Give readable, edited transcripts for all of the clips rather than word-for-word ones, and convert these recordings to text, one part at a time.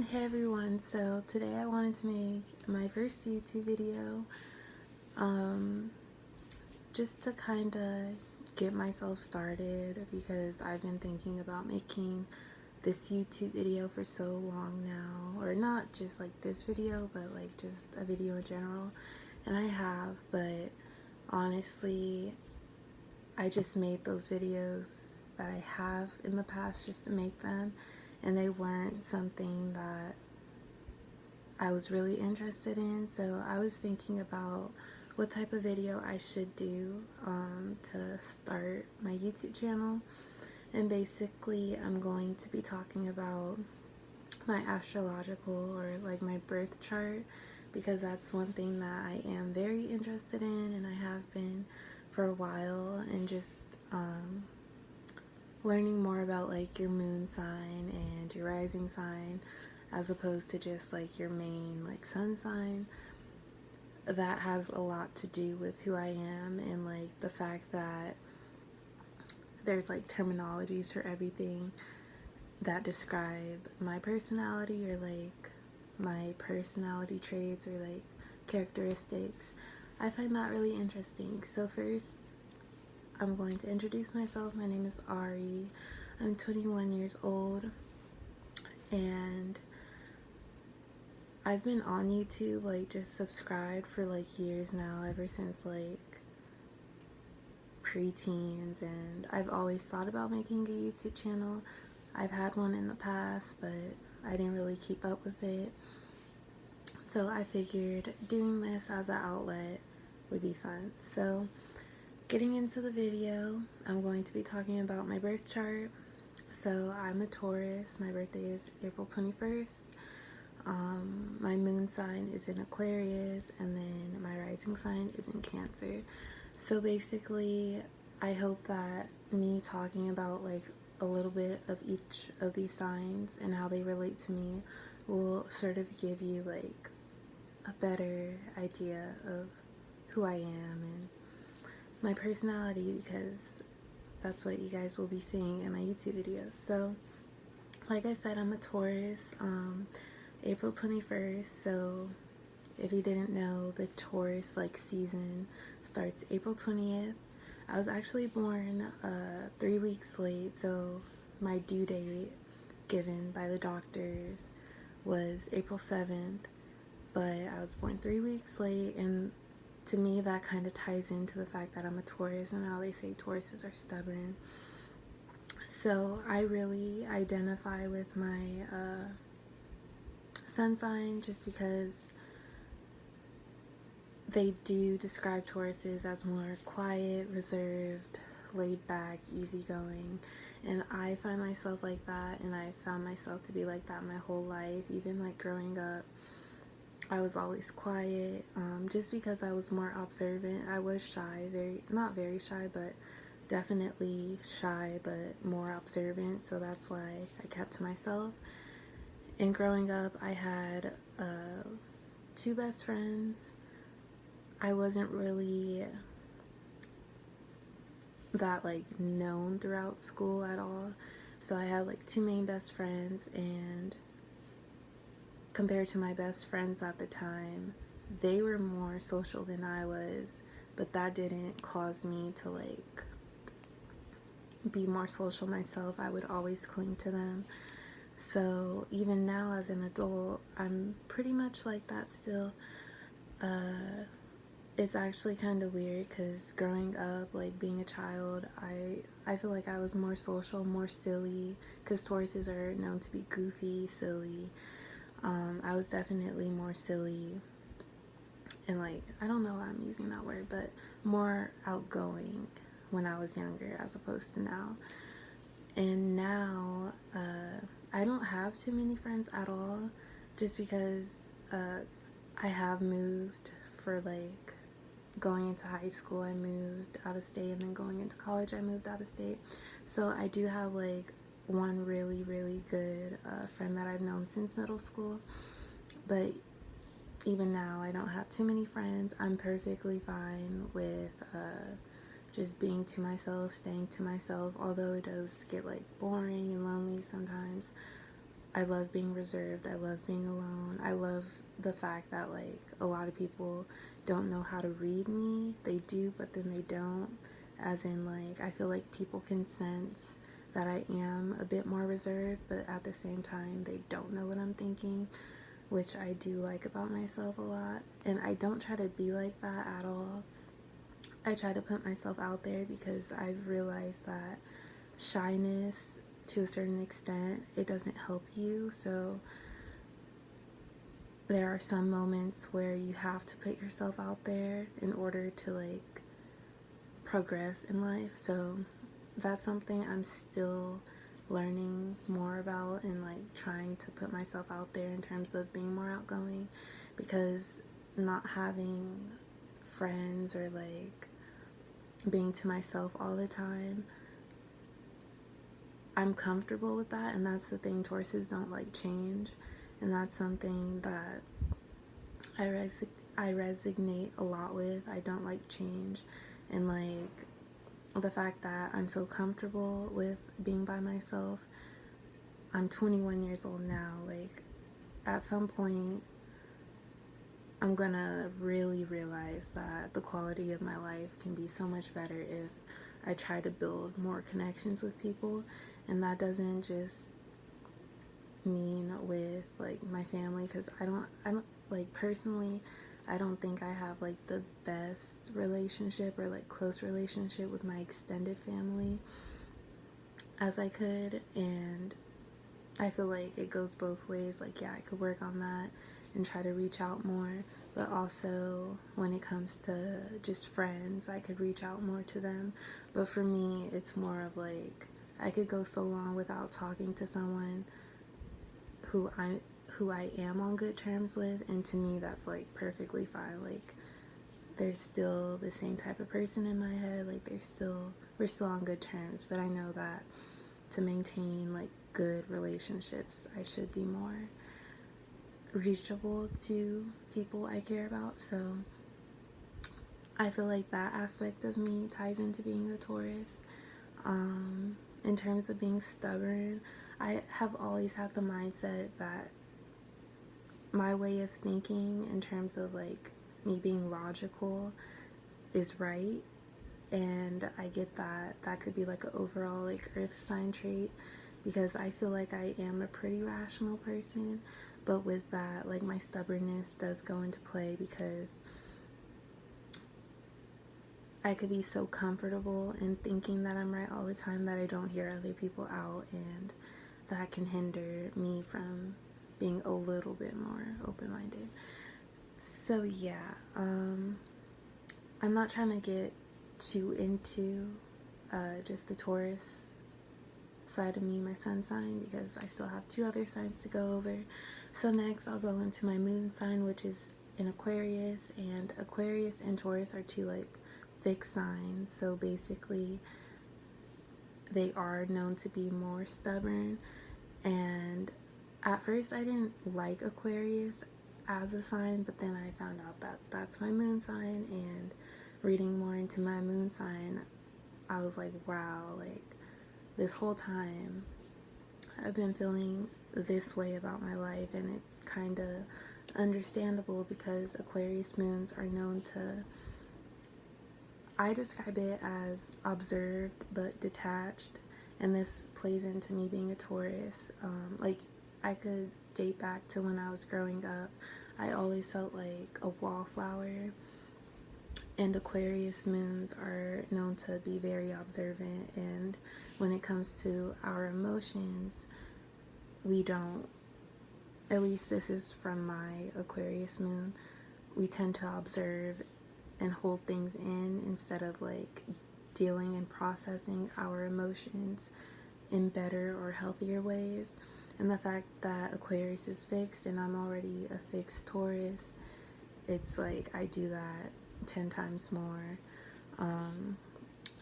Hey everyone, so today I wanted to make my first YouTube video um, just to kind of get myself started because I've been thinking about making this YouTube video for so long now, or not just like this video, but like just a video in general, and I have, but honestly I just made those videos that I have in the past just to make them, and they weren't something that I was really interested in. So I was thinking about what type of video I should do to start my YouTube channel. And basically, I'm going to be talking about my astrological or like my birth chart because that's one thing that I am very interested in and I have been for a while, and just learning more about like your moon sign and your rising sign as opposed to just like your main like sun sign. That has a lot to do with who I am, and like the fact that there's like terminologies for everything that describe my personality or like my personality traits or like characteristics. I find that really interesting. So first, I'm going to introduce myself. My name is Ari. I'm 21 years old, and I've been on YouTube, like just subscribed for like years now, ever since like preteens, and I've always thought about making a YouTube channel. I've had one in the past, but I didn't really keep up with it. So I figured doing this as an outlet would be fun. So getting into the video, I'm going to be talking about my birth chart. So I'm a Taurus. My birthday is April 21st. My moon sign is in Aquarius, and then my rising sign is in Cancer. So basically, I hope that me talking about like a little bit of each of these signs and how they relate to me will sort of give you like a better idea of who I am and my personality, because that's what you guys will be seeing in my YouTube videos. So like I said, I'm a Taurus, April 21st. So if you didn't know, the Taurus like season starts April 20th. I was actually born 3 weeks late, so my due date given by the doctors was April 7th, but I was born 3 weeks late, and to me that kind of ties into the fact that I'm a Taurus and how they say Tauruses are stubborn. So I really identify with my sun sign just because they do describe Tauruses as more quiet, reserved, laid back, easygoing, and I find myself like that, and I found myself to be like that my whole life. Even like growing up, I was always quiet, just because I was more observant. I was shy, not very shy, but definitely shy, but more observant, so that's why I kept to myself. And growing up, I had two best friends. I wasn't really that like known throughout school at all, so I had like two main best friends, and compared to my best friends at the time, they were more social than I was, but that didn't cause me to like be more social myself. I would always cling to them. So even now as an adult, I'm pretty much like that still. It's actually kind of weird because growing up, like being a child, I feel like I was more social, more silly, because Tauruses are known to be goofy, silly. I was definitely more silly, and like, I don't know why I'm using that word, but more outgoing when I was younger as opposed to now. And now, I don't have too many friends at all, just because I have moved for like going into high school. I moved out of state, and then going into college I moved out of state. So I do have like one really good friend that I've known since middle school, but even now I don't have too many friends. I'm perfectly fine with just being to myself, staying to myself, although it does get like boring and lonely sometimes. I love being reserved. I love being alone. I love the fact that like a lot of people don't know how to read me. They do, but then they don't. As in, like, I feel like people can sense that I am a bit more reserved, but at the same time, they don't know what I'm thinking, which I do like about myself a lot. And I don't try to be like that at all. I try to put myself out there because I've realized that shyness, to a certain extent, it doesn't help you. So there are some moments where you have to put yourself out there in order to like progress in life. So that's something I'm still learning more about, and like trying to put myself out there in terms of being more outgoing, because not having friends or like being to myself all the time, I'm comfortable with that, and that's the thing. Tauruses don't like change, and that's something that I resonate a lot with. I don't like change, and like the fact that I'm so comfortable with being by myself. I'm 21 years old now. Like, at some point, I'm gonna really realize that the quality of my life can be so much better if I try to build more connections with people. And that doesn't just mean with like my family, because I don't like, personally, I don't think I have like the best relationship or like close relationship with my extended family as I could. And I feel like it goes both ways. Like, yeah, I could work on that and try to reach out more, but also when it comes to just friends, I could reach out more to them. But for me, it's more of like, I could go so long without talking to someone who I am on good terms with, and to me that's like perfectly fine. Like, there's still the same type of person in my head. Like, we're still on good terms, but I know that to maintain like good relationships, I should be more reachable to people I care about. So I feel like that aspect of me ties into being a Taurus. In terms of being stubborn, I have always had the mindset that my way of thinking in terms of like me being logical is right. And I get that that could be like an overall like earth sign trait, because I feel like I am a pretty rational person. But with that, like, my stubbornness does go into play, because I could be so comfortable in thinking that I'm right all the time that I don't hear other people out, and that can hinder me from being a little bit more open-minded. So yeah, I'm not trying to get too into just the Taurus side of me, my sun sign, because I still have 2 other signs to go over. So next I'll go into my moon sign, which is in Aquarius, and Aquarius and Taurus are 2 like fixed signs. So basically they are known to be more stubborn, and at first I didn't like Aquarius as a sign, but then I found out that that's my moon sign, and reading more into my moon sign, I was like, wow, like, this whole time I've been feeling this way about my life, and it's kind of understandable, because Aquarius moons are known to, I describe it as observed but detached, and this plays into me being a Taurus. Like, I could date back to when I was growing up. I always felt like a wallflower, and Aquarius moons are known to be very observant, and when it comes to our emotions, we don't, at least this is from my Aquarius moon, we tend to observe and hold things in instead of like dealing and processing our emotions in better or healthier ways. And the fact that Aquarius is fixed and I'm already a fixed Taurus, it's like I do that 10 times more.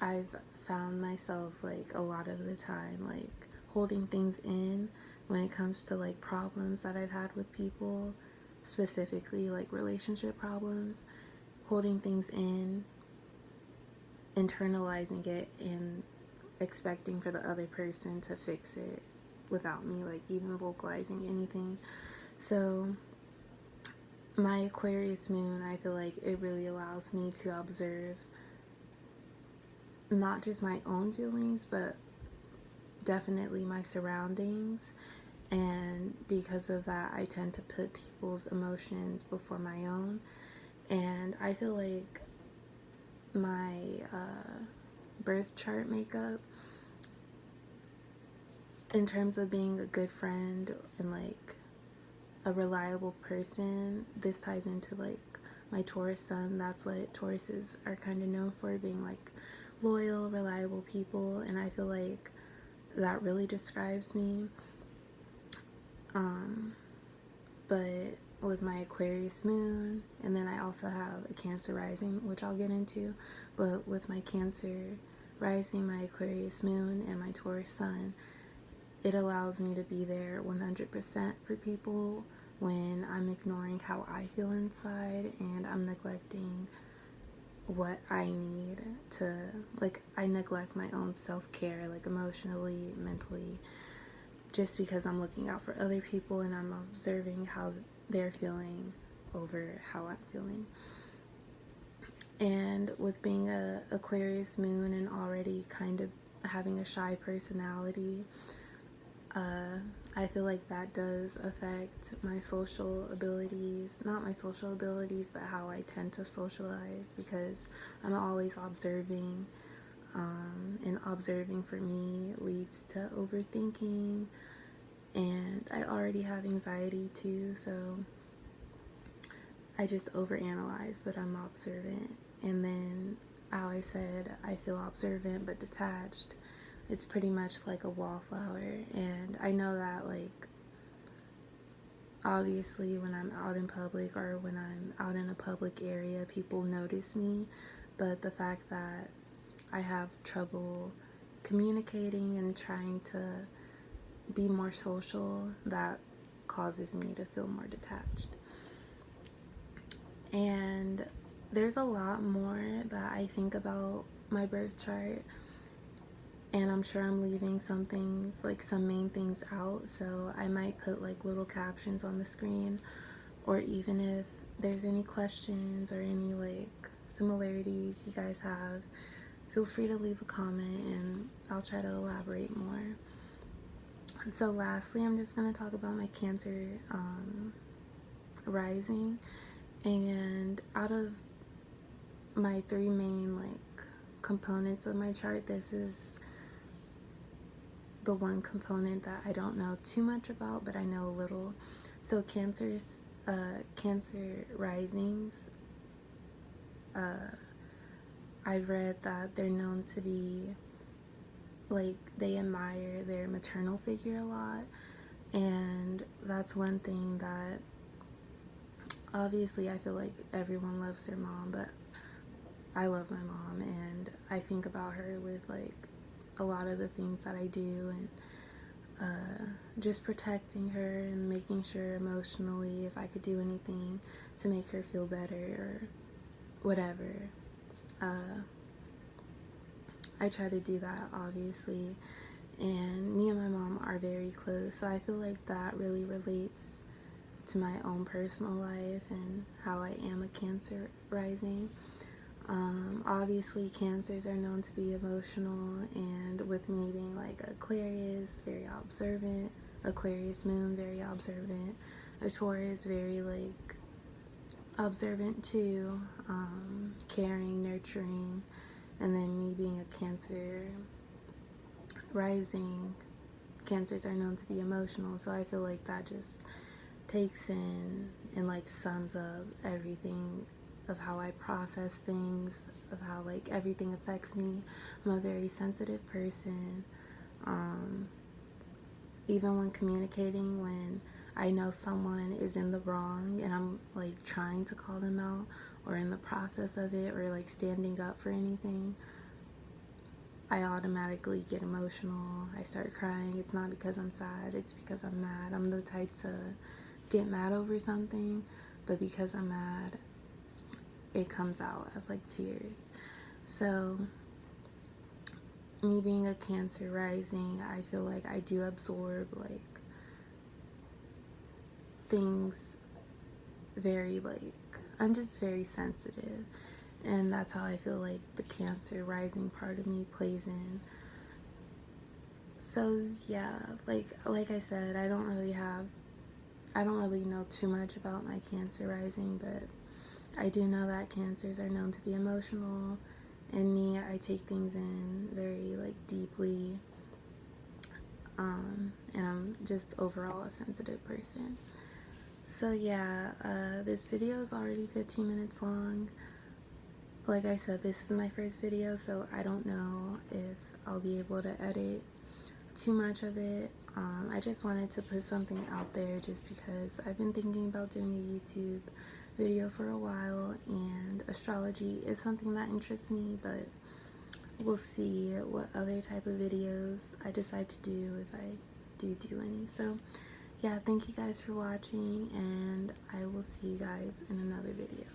I've found myself like a lot of the time like holding things in when it comes to like problems that I've had with people, specifically like relationship problems, holding things in, internalizing it, and expecting for the other person to fix it without me like even vocalizing anything. So my Aquarius moon, I feel like it really allows me to observe not just my own feelings, but definitely my surroundings. And because of that, I tend to put people's emotions before my own. And I feel like my birth chart makeup, in terms of being a good friend and like a reliable person, this ties into like my Taurus sun. That's what Tauruses are kind of known for, being like loyal, reliable people. And I feel like that really describes me. But with my Aquarius moon, and then I also have a Cancer rising, which I'll get into, but with my Cancer rising, my Aquarius moon, and my Taurus sun, it allows me to be there 100% for people when I'm ignoring how I feel inside and I'm neglecting what I need to, like, I neglect my own self-care, like emotionally, mentally, just because I'm looking out for other people and I'm observing how they're feeling over how I'm feeling. And with being a Aquarius moon and already kind of having a shy personality, I feel like that does affect my social abilities. Not my social abilities, but how I tend to socialize, because I'm always observing, and observing for me leads to overthinking, and I already have anxiety too, so I just overanalyze, but I'm observant. And then, how I said, I feel observant but detached. It's pretty much like a wallflower, and I know that, like, obviously when I'm out in public or when I'm out in a public area, people notice me, but the fact that I have trouble communicating and trying to be more social, that causes me to feel more detached. And there's a lot more that I think about my birth chart, and I'm sure I'm leaving some things, like some main things out, so I might put like little captions on the screen, or even if there's any questions or any like similarities you guys have, feel free to leave a comment and I'll try to elaborate more. So lastly, I'm just going to talk about my Cancer rising, and out of my three main like components of my chart, this is the one component that I don't know too much about, but I know a little. So Cancer risings, I've read that they're known to be like, they admire their maternal figure a lot, and that's one thing that obviously I feel like everyone loves their mom, but I love my mom, and I think about her with like a lot of the things that I do, and just protecting her and making sure emotionally, if I could do anything to make her feel better or whatever, I try to do that, obviously. And me and my mom are very close, so I feel like that really relates to my own personal life and how I am a Cancer rising. Obviously Cancers are known to be emotional, and with me being like Aquarius, very observant, Aquarius moon, very observant, a Taurus, very like observant too, caring, nurturing, and then me being a Cancer rising, Cancers are known to be emotional, so I feel like that just takes in and like sums up everything of how I process things, of how like everything affects me. I'm a very sensitive person. Even when communicating, when I know someone is in the wrong and I'm like trying to call them out, or in the process of it, or like standing up for anything, I automatically get emotional. I start crying. It's not because I'm sad, it's because I'm mad. I'm the type to get mad over something, but because I'm mad, it comes out as like tears. So me being a Cancer rising, I feel like I do absorb like things very, like, I'm just very sensitive, and that's how I feel like the Cancer rising part of me plays in. So yeah, like I said, I don't really know too much about my Cancer rising, but I do know that Cancers are known to be emotional, and me, I take things in very like deeply, and I'm just overall a sensitive person. So yeah, this video is already 15 minutes long. Like I said, this is my first video, so I don't know if I'll be able to edit too much of it. I just wanted to put something out there just because I've been thinking about doing a YouTube video for a while, and astrology is something that interests me, but we'll see what other type of videos I decide to do if I do any. So yeah, thank you guys for watching, and I will see you guys in another video.